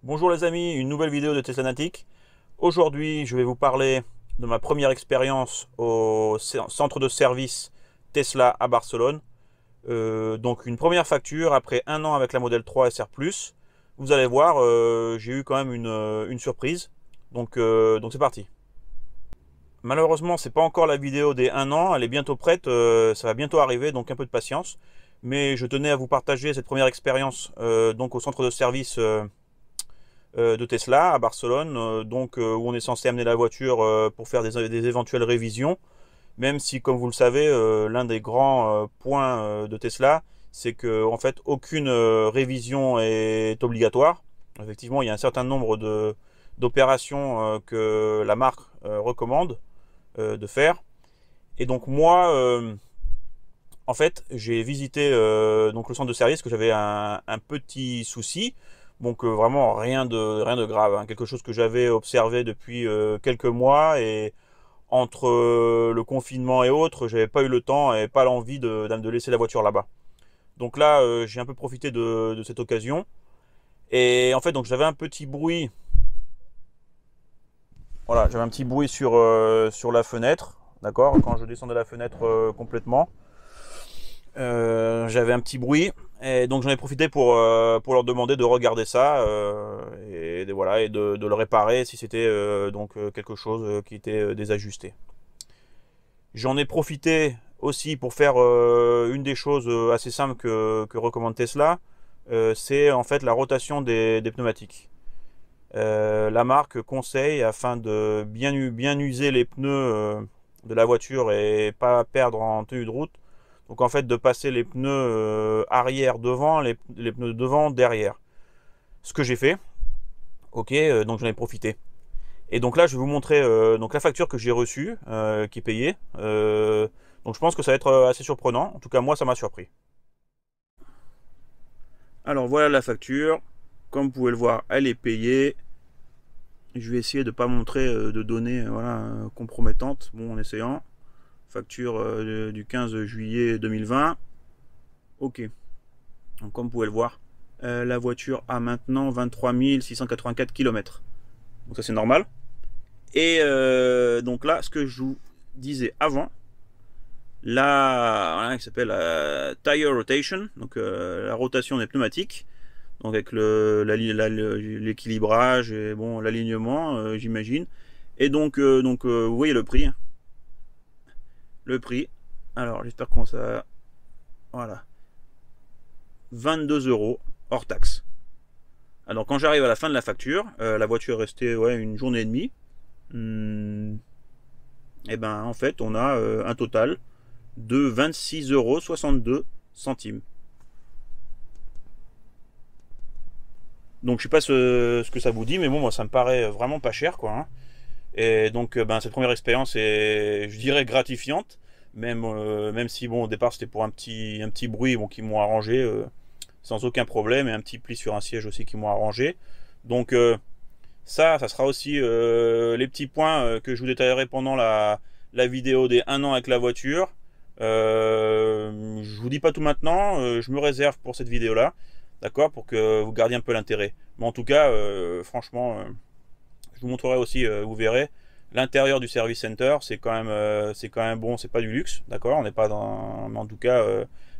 Bonjour les amis, une nouvelle vidéo de Teslanatic. Aujourd'hui, je vais vous parler de ma première expérience au centre de service Tesla à Barcelone. Donc une première facture après un an avec la Model 3 SR+. Vous allez voir, j'ai eu quand même une surprise. Donc c'est parti. Malheureusement, c'est pas encore la vidéo des un an, elle est bientôt prête, ça va bientôt arriver, donc un peu de patience. Mais je tenais à vous partager cette première expérience donc au centre de service de Tesla à Barcelone, où on est censé amener la voiture pour faire des éventuelles révisions, même si, comme vous le savez, l'un des grands points de Tesla, c'est que en fait aucune révision est obligatoire. Effectivement, il y a un certain nombre d'opérations que la marque recommande de faire. Et donc moi, en fait, j'ai visité donc le centre de service, que j'avais un petit souci. Donc vraiment rien de grave, hein. Quelque chose que j'avais observé depuis quelques mois, et entre le confinement et autres, j'avais pas eu le temps et pas l'envie de laisser la voiture là-bas. Donc là, j'ai un peu profité de cette occasion. Et en fait, donc j'avais un petit bruit. Voilà, j'avais un petit bruit sur la fenêtre, d'accord, quand je descendais la fenêtre complètement. J'avais un petit bruit, et donc j'en ai profité pour leur demander de regarder ça voilà, et de le réparer si c'était quelque chose qui était désajusté. J'en ai profité aussi pour faire une des choses assez simples que recommande Tesla, c'est en fait la rotation des pneumatiques. La marque conseille, afin de bien user les pneus de la voiture et pas perdre en tenue de route, donc en fait de passer les pneus arrière devant, les pneus devant derrière. Ce que j'ai fait, ok, donc j'en ai profité. Et donc là je vais vous montrer donc la facture que j'ai reçue, qui est payée. Donc je pense que ça va être assez surprenant, en tout cas moi ça m'a surpris. Alors voilà la facture, comme vous pouvez le voir elle est payée. Je vais essayer de ne pas montrer de données compromettantes, bon, en essayant. Facture du 15 juillet 2020. Ok. Donc, comme vous pouvez le voir, la voiture a maintenant 23 684 km. Donc ça c'est normal. Et donc là, ce que je vous disais avant, là, qui s'appelle tire rotation, donc la rotation des pneumatiques, donc avec l'équilibrage et bon, l'alignement, j'imagine. Et vous voyez le prix. Le prix. Alors j'espère qu'on ça. Voilà. 22 euros hors taxe. Alors quand j'arrive à la fin de la facture, la voiture est restée une journée et demie. Et ben en fait on a un total de 26,62 €. Donc je sais pas ce que ça vous dit, mais bon, moi ça me paraît vraiment pas cher, quoi, hein. Et donc cette première expérience est, je dirais, gratifiante, même si bon, au départ c'était pour un petit bruit, bon, qui m'ont arrangé sans aucun problème, et un petit pli sur un siège aussi qui m'ont arrangé. Donc ça sera aussi les petits points que je vous détaillerai pendant la vidéo des un an avec la voiture. Je vous dis pas tout maintenant, je me réserve pour cette vidéo là, d'accord, pour que vous gardiez un peu l'intérêt. Mais en tout cas, franchement, je vous montrerai aussi, vous verrez, l'intérieur du service center, c'est quand même bon, c'est pas du luxe, d'accord, on n'est pas dans, mais en tout cas,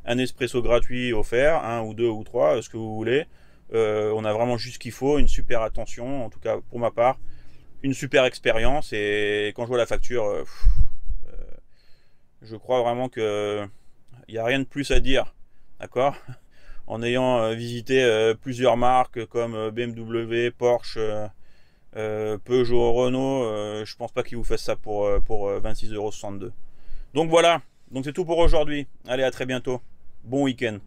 un espresso gratuit offert, un ou deux ou trois, ce que vous voulez. On a vraiment juste ce qu'il faut, une super attention, en tout cas pour ma part, une super expérience. Et quand je vois la facture, je crois vraiment que il n'y a rien de plus à dire, d'accord, en ayant visité plusieurs marques comme BMW, Porsche, Peugeot, Renault, je pense pas qu'ils vous fassent ça pour 26,62 €. Donc voilà, donc c'est tout pour aujourd'hui. Allez, à très bientôt. Bon week-end.